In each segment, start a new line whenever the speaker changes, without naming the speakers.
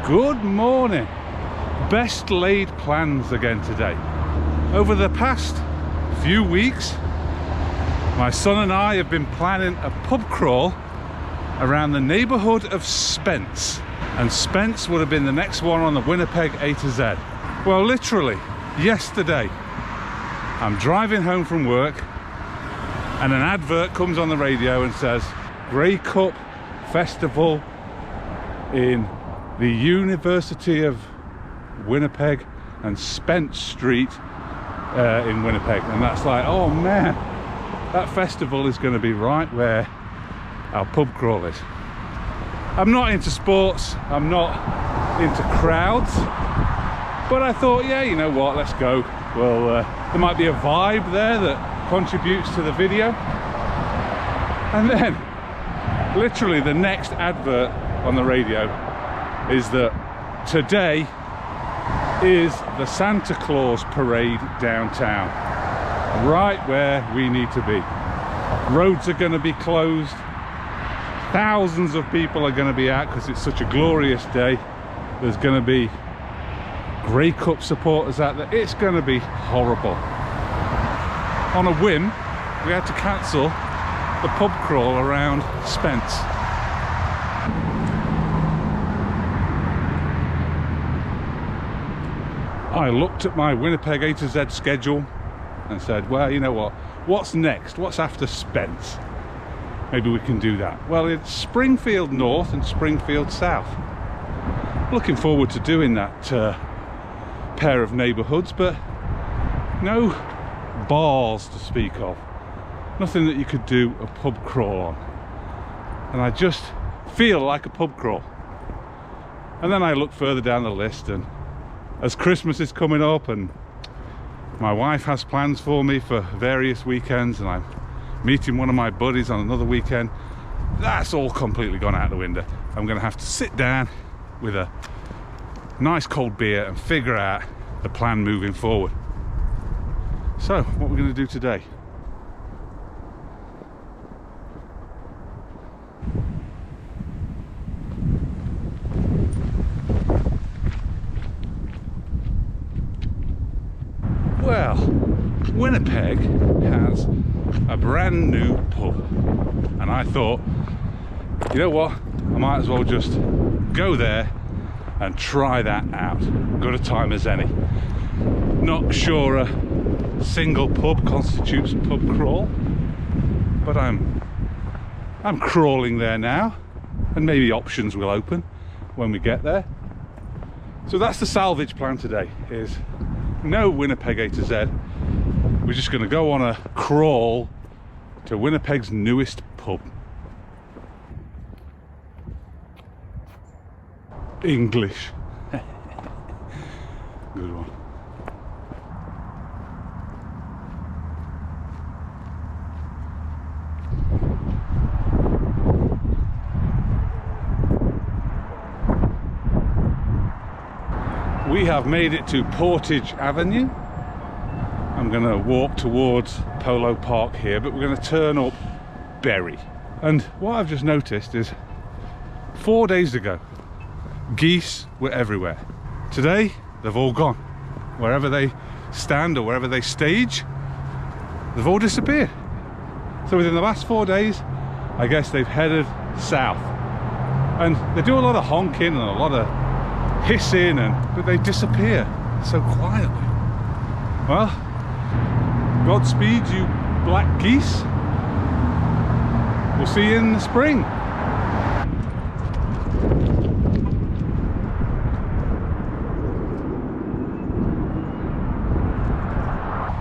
Good morning. Best laid plans again today. Over the past few weeks, my son and I have been planning a pub crawl around the neighbourhood of Spence. And Spence would have been the next one on the Winnipeg A to Z. Well, literally, yesterday, I'm driving home from work and an advert comes on the radio and says, Grey Cup Festival in the University of Winnipeg and Spence Street in Winnipeg. And that's like, oh man, that festival is going to be right where our pub crawl is. I'm not into sports, I'm not into crowds, but I thought, yeah, you know what, let's go. Well, there might be a vibe there that contributes to the video. And then, literally the next advert on the radio is that today is the Santa Claus parade downtown, right where we need to be. Roads are going to be closed. Thousands of people are going to be out because it's such a glorious day. There's going to be Grey Cup supporters out there. It's going to be horrible. On a whim, we had to cancel the pub crawl around Spence. I looked at my Winnipeg A to Z schedule and said, well, you know what? What's next? What's after Spence? Maybe we can do that. Well, it's Springfield North and Springfield South. Looking forward to doing that pair of neighbourhoods, but no bars to speak of. Nothing that you could do a pub crawl on. And I just feel like a pub crawl. And then I look further down the list, and as Christmas is coming up and my wife has plans for me for various weekends, and I'm meeting one of my buddies on another weekend, that's all completely gone out the window. I'm going to have to sit down with a nice cold beer and figure out the plan moving forward. So, what we're going to do today? Well, Winnipeg has a brand new pub, and I thought, you know what, I might as well just go there and try that out. Good a time as any. Not sure a single pub constitutes a pub crawl, but I'm crawling there now, and maybe options will open when we get there. So that's the salvage plan today, is no Winnipeg A to Z. We're just going to go on a crawl to Winnipeg's newest pub. English. Good one. We have made it to Portage Avenue. I'm going to walk towards Polo Park here, but we're going to turn up Berry. And what I've just noticed is 4 days ago, geese were everywhere. Today, they've all gone. Wherever they stand or wherever they stage, they've all disappeared. So within the last 4 days, I guess they've headed south. And they do a lot of honking and a lot of hissing, but they disappear so quietly. Well, Godspeed, you black geese. We'll see you in the spring.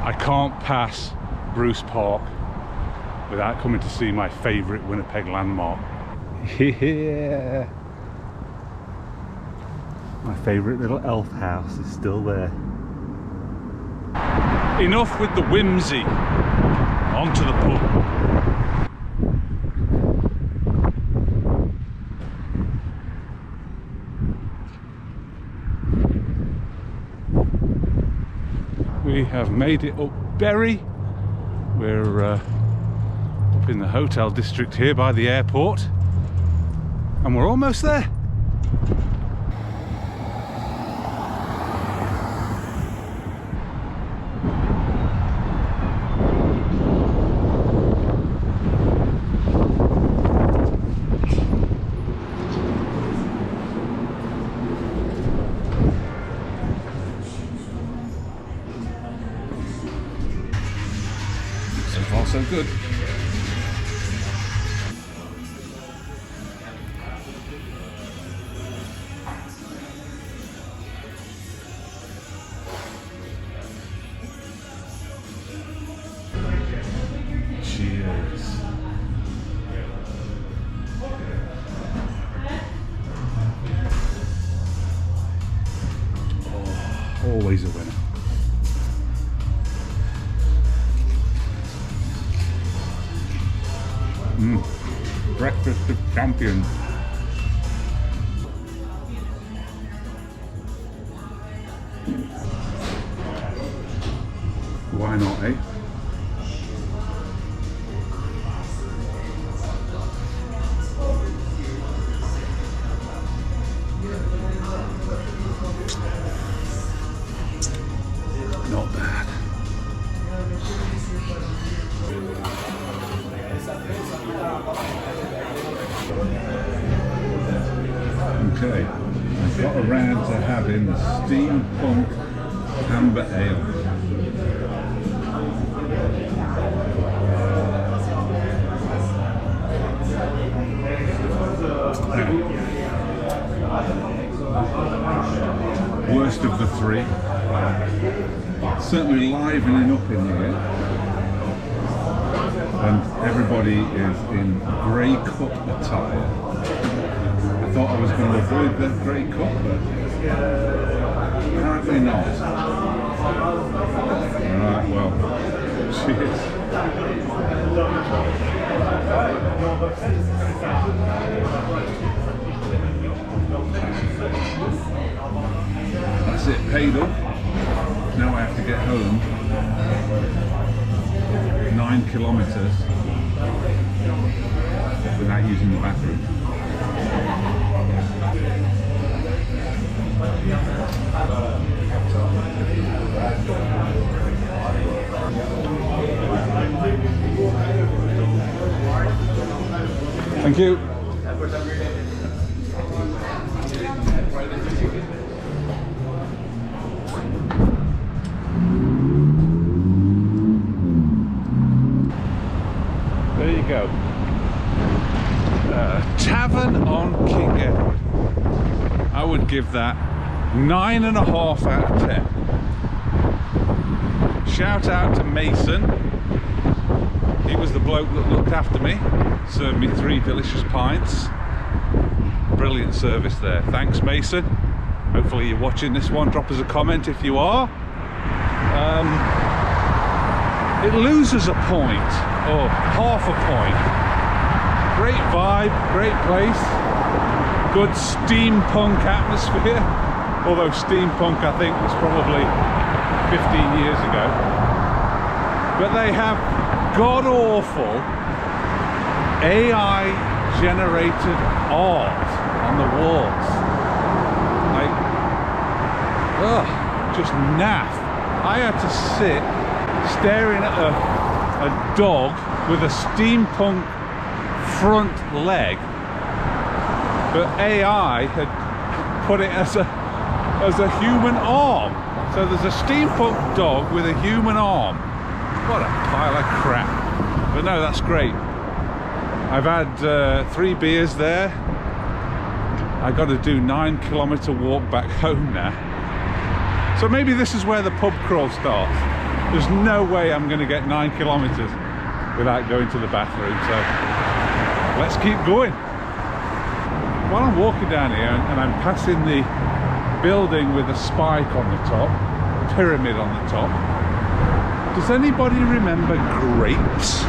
I can't pass Bruce Park without coming to see my favourite Winnipeg landmark. Yeah. My favourite little elf house is still there. Enough with the whimsy. On to the pub. We have made it up Berry. We're up in the hotel district here by the airport, and we're almost there. Always a winner. Breakfast of champions. Why not, eh? Not bad. Okay, I've got around to having the steampunk amber ale. Worst of the three. Certainly livening up in here. And everybody is in grey cup attire. I thought I was going to avoid the grey cup, but apparently not. Alright, well, cheers. That's it, paid off. Now I have to get home 9 kilometres without using the bathroom. Thank you. There you go. Tavern on King Edward. I would give that 9.5 out of 10. Shout out to Mason. He was the bloke that looked after me, served me 3 delicious pints. Brilliant service there. Thanks, Mason. Hopefully you're watching this one. Drop us a comment if you are. It loses a point, or half a point. Great vibe, great place, good steampunk atmosphere, although steampunk I think was probably 15 years ago. But they have god-awful AI generated art on the walls. Like, just naff. I had to sit staring at a dog with a steampunk front leg, but AI had put it as a human arm. So there's a steampunk dog with a human arm. What a pile of crap. But no, that's great. I've had 3 beers there. I got to do 9-kilometre walk back home now. So maybe this is where the pub crawl starts. There's no way I'm going to get 9 kilometres without going to the bathroom, so let's keep going. While I'm walking down here and I'm passing the building with a spike on the top, pyramid on the top, does anybody remember grapes?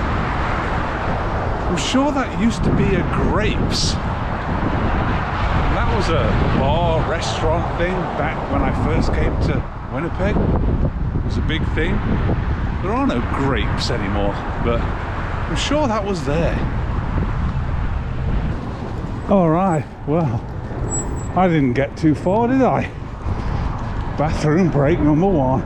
I'm sure that used to be a grapes. And that was a bar, restaurant thing back when I first came to Winnipeg. It was a big thing. There are no grapes anymore, but I'm sure that was there. All right, well, I didn't get too far, did I? Bathroom break number 1.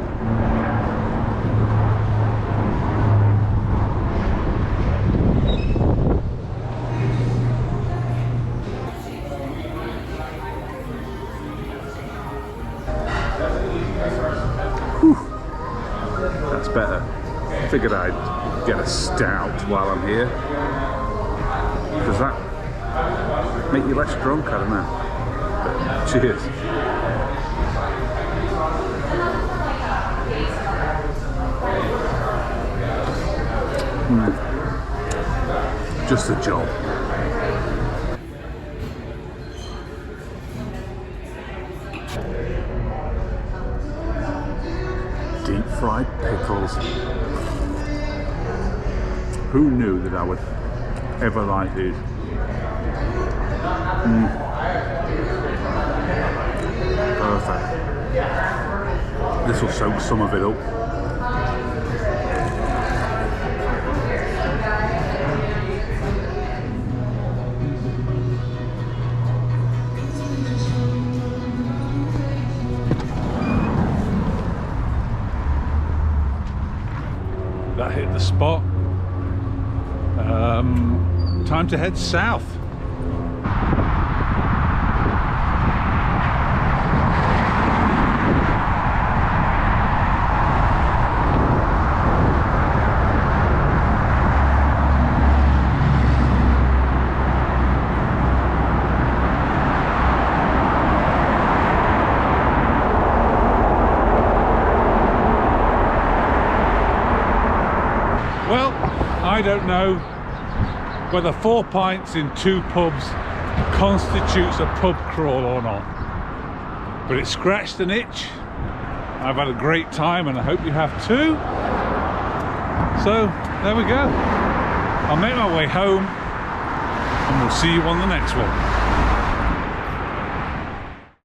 That's better. Figured I'd get a stout while I'm here. Does that make you less drunk? I don't know. But cheers. Just a job. fried pickles. Who knew that I would ever like these? Perfect. This will soak some of it up. That hit the spot. Time to head south. Well, I don't know whether 4 pints in 2 pubs constitutes a pub crawl or not, but it scratched an itch. I've had a great time and I hope you have too. So there we go. I'll make my way home and we'll see you on the next one.